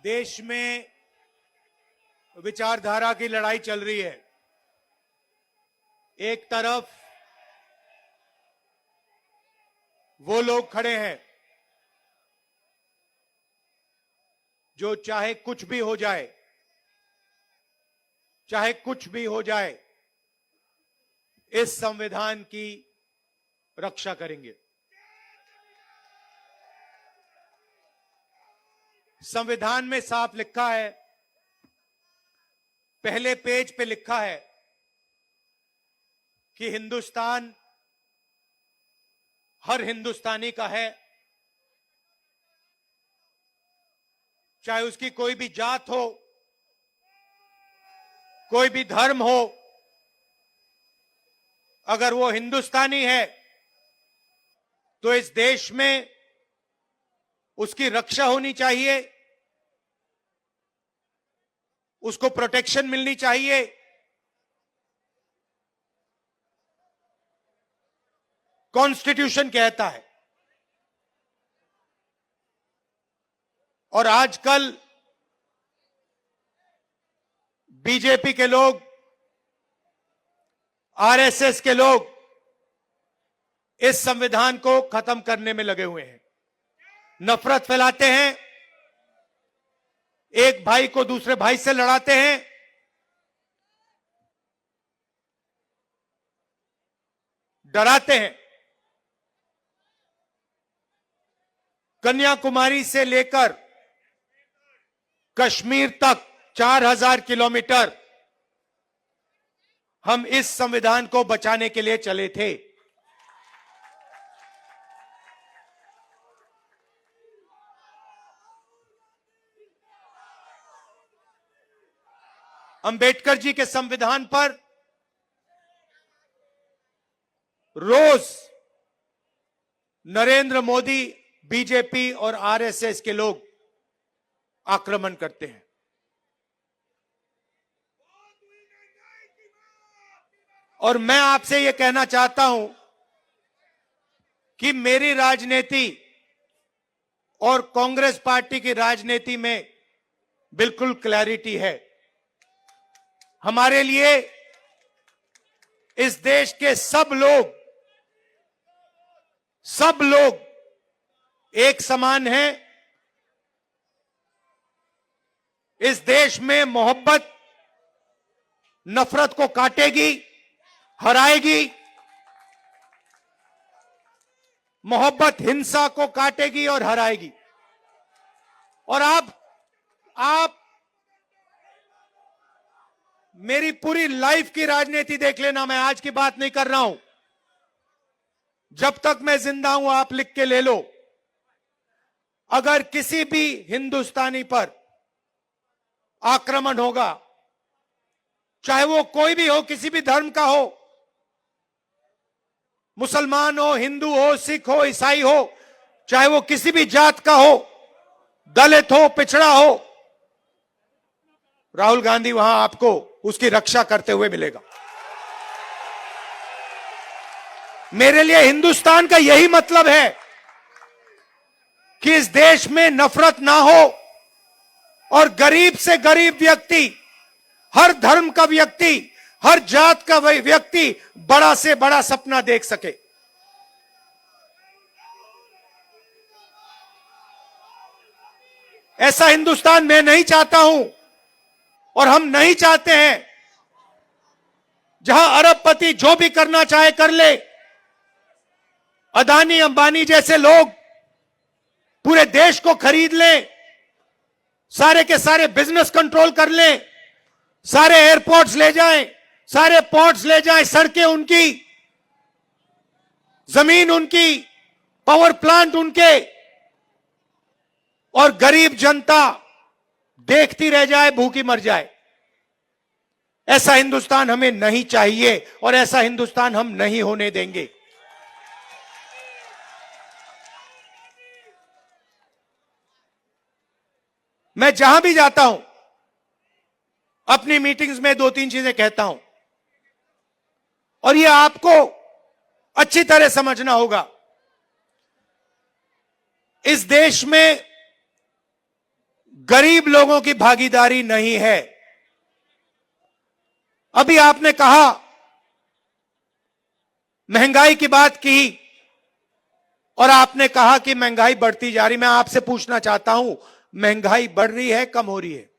देश में विचारधारा की लड़ाई चल रही है। एक तरफ वो लोग खड़े हैं जो चाहे कुछ भी हो जाए, चाहे कुछ भी हो जाए, इस संविधान की रक्षा करेंगे। संविधान में साफ लिखा है, पहले पेज पे लिखा है कि हिंदुस्तान हर हिंदुस्तानी का है, चाहे उसकी कोई भी जात हो, कोई भी धर्म हो। अगर वो हिंदुस्तानी है तो इस देश में उसकी रक्षा होनी चाहिए, उसको प्रोटेक्शन मिलनी चाहिए। कॉन्स्टिट्यूशन कहता है। और आजकल बीजेपी के लोग, आरएसएस के लोग इस संविधान को खत्म करने में लगे हुए हैं। नफरत फैलाते हैं, एक भाई को दूसरे भाई से लड़ाते हैं, डराते हैं। कन्याकुमारी से लेकर कश्मीर तक 4000 किलोमीटर हम इस संविधान को बचाने के लिए चले थे। अंबेडकर जी के संविधान पर रोज नरेंद्र मोदी, बीजेपी और आरएसएस के लोग आक्रमण करते हैं। और मैं आपसे यह कहना चाहता हूं कि मेरी राजनीति और कांग्रेस पार्टी की राजनीति में बिल्कुल क्लैरिटी है। हमारे लिए इस देश के सब लोग एक समान हैं। इस देश में मोहब्बत नफरत को काटेगी, हराएगी। मोहब्बत हिंसा को काटेगी और हराएगी। और आप मेरी पूरी लाइफ की राजनीति देख लेना, मैं आज की बात नहीं कर रहा हूं। जब तक मैं जिंदा हूं, आप लिख के ले लो, अगर किसी भी हिंदुस्तानी पर आक्रमण होगा, चाहे वो कोई भी हो, किसी भी धर्म का हो, मुसलमान हो, हिंदू हो, सिख हो, ईसाई हो, चाहे वो किसी भी जात का हो, दलित हो, पिछड़ा हो, राहुल गांधी वहां आपको उसकी रक्षा करते हुए मिलेगा। मेरे लिए हिंदुस्तान का यही मतलब है कि इस देश में नफरत ना हो और गरीब से गरीब व्यक्ति, हर धर्म का व्यक्ति, हर जात का व्यक्ति बड़ा से बड़ा सपना देख सके। ऐसा हिंदुस्तान मैं नहीं चाहता हूं और हम नहीं चाहते हैं जहां अरबपति जो भी करना चाहे कर ले, अदानी अंबानी जैसे लोग पूरे देश को खरीद लें, सारे के सारे बिजनेस कंट्रोल कर लें, सारे एयरपोर्ट्स ले जाएं, सारे पोर्ट्स ले जाएं, सड़कें उनकी, जमीन उनकी, पावर प्लांट उनके, और गरीब जनता देखती रह जाए, भूखी मर जाए। ऐसा हिंदुस्तान हमें नहीं चाहिए और ऐसा हिंदुस्तान हम नहीं होने देंगे। मैं जहां भी जाता हूं, अपनी मीटिंग्स में 2-3 चीजें कहता हूं और यह आपको अच्छी तरह समझना होगा। इस देश में गरीब लोगों की भागीदारी नहीं है। अभी आपने कहा, महंगाई की बात की और आपने कहा कि महंगाई बढ़ती जा रही। मैं आपसे पूछना चाहता हूं, महंगाई बढ़ रही है, कम हो रही है?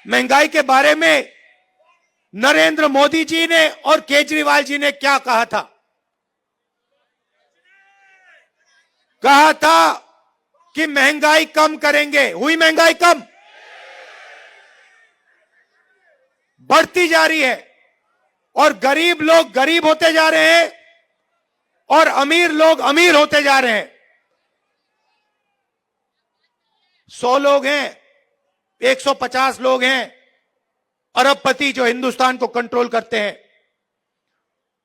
महंगाई के बारे में नरेंद्र मोदी जी ने और केजरीवाल जी ने क्या कहा था? कहा था कि महंगाई कम करेंगे। हुई महंगाई कम? बढ़ती जा रही है और गरीब लोग गरीब होते जा रहे हैं और अमीर लोग अमीर होते जा रहे हैं। 100 लोग हैं, 150 लोग हैं अरबपति जो हिंदुस्तान को कंट्रोल करते हैं।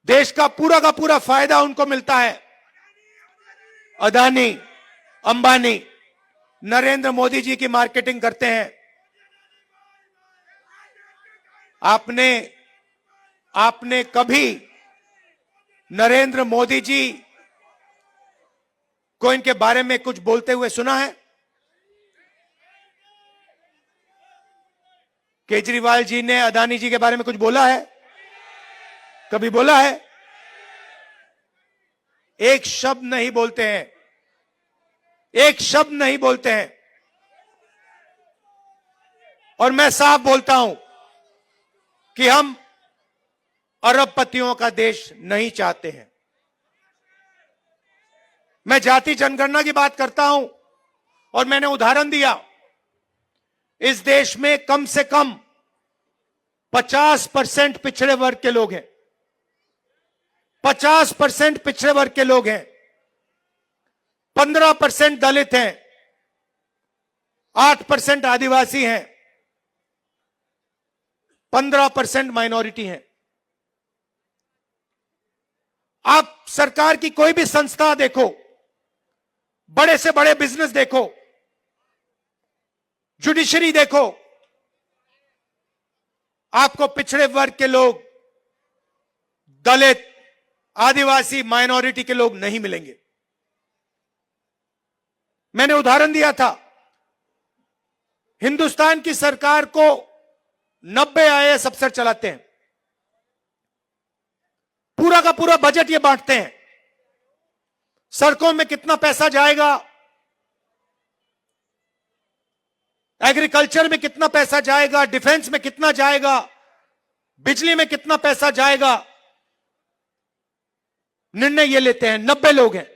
देश का पूरा फायदा उनको मिलता है। अदानी, अंबानी, नरेंद्र मोदी जी की मार्केटिंग करते हैं। आपने कभी नरेंद्र मोदी जी को इनके बारे में कुछ बोलते हुए सुना है? केजरीवाल जी ने अदानी जी के बारे में कुछ बोला है? कभी बोला है? एक शब्द नहीं बोलते हैं, एक शब्द नहीं बोलते हैं। और मैं साफ बोलता हूं कि हम अरबपतियों का देश नहीं चाहते हैं। मैं जाति जनगणना की बात करता हूं और मैंने उदाहरण दिया, इस देश में कम से कम 50% पिछड़े वर्ग के लोग हैं। 50% पिछड़े वर्ग के लोग हैं, 15% दलित हैं, 8% आदिवासी हैं, 15% माइनॉरिटी हैं। आप सरकार की कोई भी संस्था देखो, बड़े से बड़े बिजनेस देखो, जुडिशरी देखो, आपको पिछड़े वर्ग के लोग, दलित, आदिवासी, माइनॉरिटी के लोग नहीं मिलेंगे। मैंने उदाहरण दिया था, हिंदुस्तान की सरकार को 90 आईएएस अफसर चलाते हैं, पूरा का पूरा बजट ये बांटते हैं। सड़कों में कितना पैसा जाएगा, एग्रीकल्चर में कितना पैसा जाएगा, डिफेंस में कितना जाएगा, बिजली में कितना पैसा जाएगा, निर्णय ये लेते हैं। 90 लोग हैं।